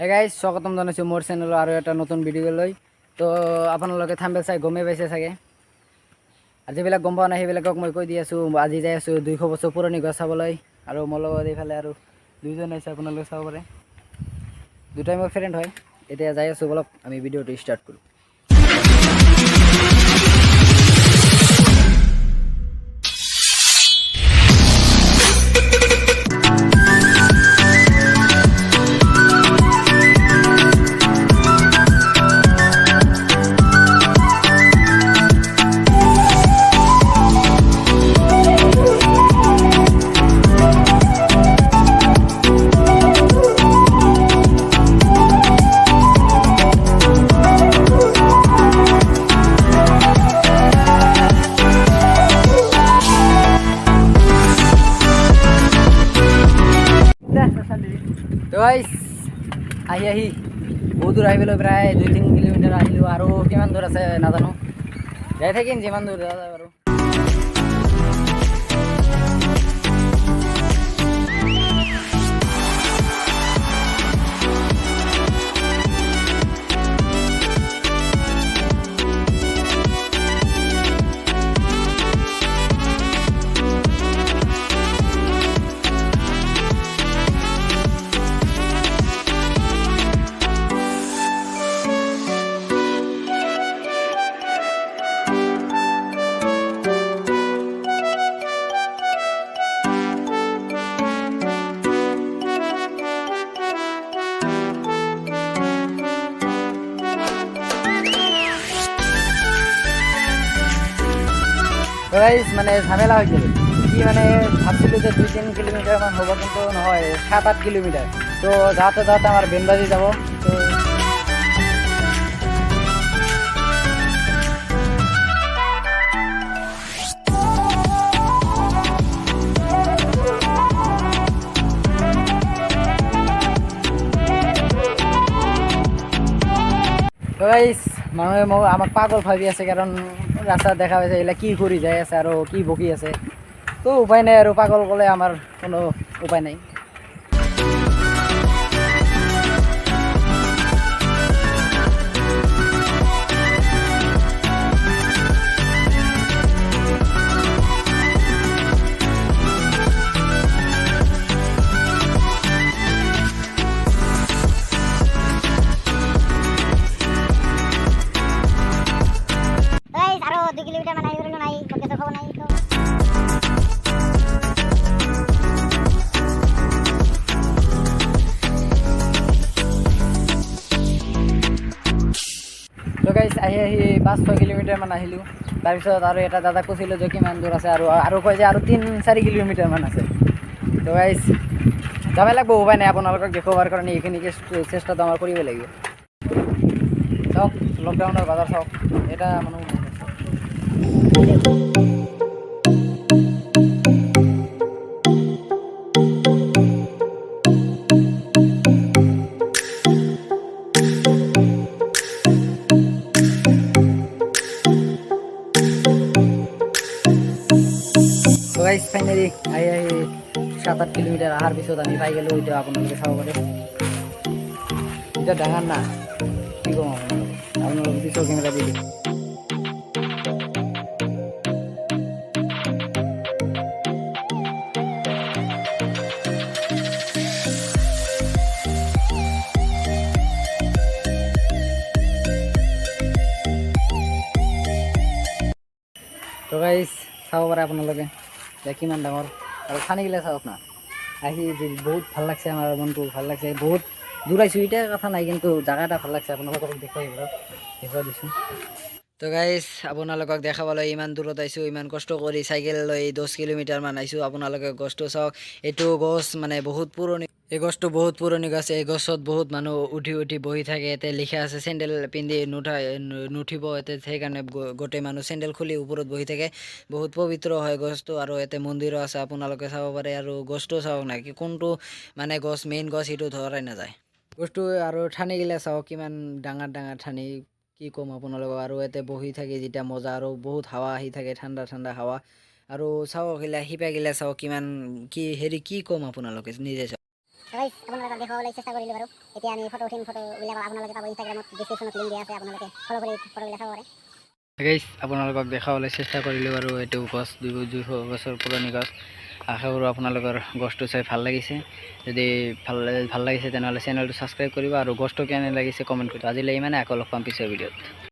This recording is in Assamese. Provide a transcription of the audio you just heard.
হে গাইজ স্বাগতম জানাইছোঁ মোৰ চেনেলৰ আৰু এটা নতুন ভিডিঅ'লৈ। তো আপোনালোকে থাম্বনেল চাই গমেই পাইছে চাগে। আৰু যিবিলাক গম পোৱা নাই সেইবিলাকক মই কৈ দি আছোঁ, আজি যাই আছোঁ 200 বছৰ পুৰণি গছ চাবলৈ। আৰু মোৰ লগত এইফালে আৰু দুইজন আছে, আপোনালোকে চাব পাৰে। দুটাই মোৰ ফ্ৰেণ্ড হয়। এতিয়া যাই আছোঁ, বলক আমি ভিডিঅ'টো ষ্টাৰ্ট কৰোঁ। তো গাইজ আহি বহুত দূৰ আহিবলৈ প্ৰায় 2-3 কিলোমিটাৰ আহিলোঁ, আৰু কিমান দূৰ আছে নাজানো, যাই থাকিম যিমান দূৰ যোৱা যায় বাৰু। গাইজ মানে ঝামেলা হৈছিল কি, মানে ভাবছিলোঁ যে 2-3 কিলোমিটাৰমান হ'ব, কিন্তু নহয় 7-8 কিলোমিটাৰ। তো যাওঁতে যাওঁতে আমাৰ বেন বাজি যাব। তো গাইজ মানুহে আমাক পাগল ভাবি আছে, কাৰণ ৰাস্তাত দেখা পাইছে এইবিলাক কি কৰি যাই আছে আৰু কি বকি আছে। তো উপায় নাই, আৰু পাগল ক'লে আমাৰ কোনো উপায় নাই। আৰু 2 কিলোমিটাৰ মান আহি গ'লো, নাই পকেটৰ খবৰ নাই তো। তো গাইজ আহি 5-6 কিলোমিটাৰমান আহিলোঁ। তাৰপিছত আৰু এটা দাদাক কৈছিলোঁ যে কিমান দূৰ আছে, আৰু কয় যে আৰু 3-4 কিলোমিটাৰমান আছে। তো গাইজ যাবই লাগিব, উপায় নাই। আপোনালোকক দেখুৱাবৰ কাৰণে এইখিনিকে চেষ্টাটো আমাৰ কৰিবই লাগিব। চাওক লকডাউনৰ বজাৰ চাওক, এটা মানুহ গাইজ ফাইনেলি আহি 7-8 কিলোমিটাৰ অহাৰ পিছত আমি পাই গ'লোঁ। এতিয়া আপোনালোকে চাব পাৰে, এতিয়া ডাঙৰ না কি ক'ম আপোনালোকক পিছৰ কেমেৰা দি দিম। তো গাইজ চাব পাৰে আপোনালোকে যে কিমান ডাঙৰ, আৰু খানিগিলা চাওক না। আহি বহুত ভাল লাগছে, আমাৰ মনটো ভাল লাগছে। বহুত দূৰ আহিছোঁ, এতিয়া কথা নাই, কিন্তু জাগা এটা ভাল লাগছে। আপোনালোকক দেখুৱাই দিছোঁ। তো গাইজ আপোনালোকক দেখাবলৈ ইমান দূৰত আহিছোঁ, ইমান কষ্ট কৰি চাইকেল লৈ 10 কিলোমিটাৰমান আহিছোঁ। আপোনালোকে গছটো চাওক, এইটো গছ মানে বহুত পুৰণি। এই গছটো বহুত পুৰণি গছ। এই গছত বহুত মানুহ উঠি উঠি বহি থাকে। ইয়াতে লিখা আছে চেণ্ডেল পিন্ধি নুঠিব ইয়াতে, সেইকাৰণে গোটেই মানুহ চেণ্ডেল খুলি ওপৰত বহি থাকে। বহুত পবিত্ৰ হয় গছটো, আৰু ইয়াতে মন্দিৰো আছে, আপোনালোকে চাব পাৰে। আৰু গছটো চাওক না, কোনটো মানে গছ মেইন গছ সেইটো ধৰাই নাযায় গছটো। আৰু ঠানিগিলা চাওক কিমান ডাঙৰ ডাঙৰ ঠানি, কি ক'ম আপোনালোকক। আৰু ইয়াতে বহি থাকি যেতিয়া মজা, আৰু বহুত হাৱা আহি থাকে, ঠাণ্ডা ঠাণ্ডা হাৱা। আৰু চাওক শিপাগিলা চাওক কিমান কি ক'ম আপোনালোকে নিজে চাওক। গাইজ আপোনালোকক দেখুৱাবলৈ চেষ্টা কৰিলোঁ বাৰু এতিয়া আমি ফটো উঠিম ফটোবিলাক আপোনালোকে পাব ইনষ্টাগ্ৰামত ডিছক্ৰিপশ্যনত লিংক দিয়া আছে আপোনালোকে ফ'ল' কৰি ফটোবিলাক চাব পাৰে গাইজ আপোনালোকক দেখাবলৈ চেষ্টা কৰিলোঁ বাৰু এইটো গছ 200 বছৰ পুৰণি গছ আশা কৰোঁ আপোনালোকৰ গছটো চাই ভাল লাগিছে যদি ভাল লাগিছে তেনেহ'লে চেনেলটো ছাবস্ক্ৰাইব কৰিব আৰু গছটো কেনে লাগিছে কমেণ্ট কৰিব আজিলৈ ইমানে আকৌ লগ পাম পিছৰ ভিডিঅ'ত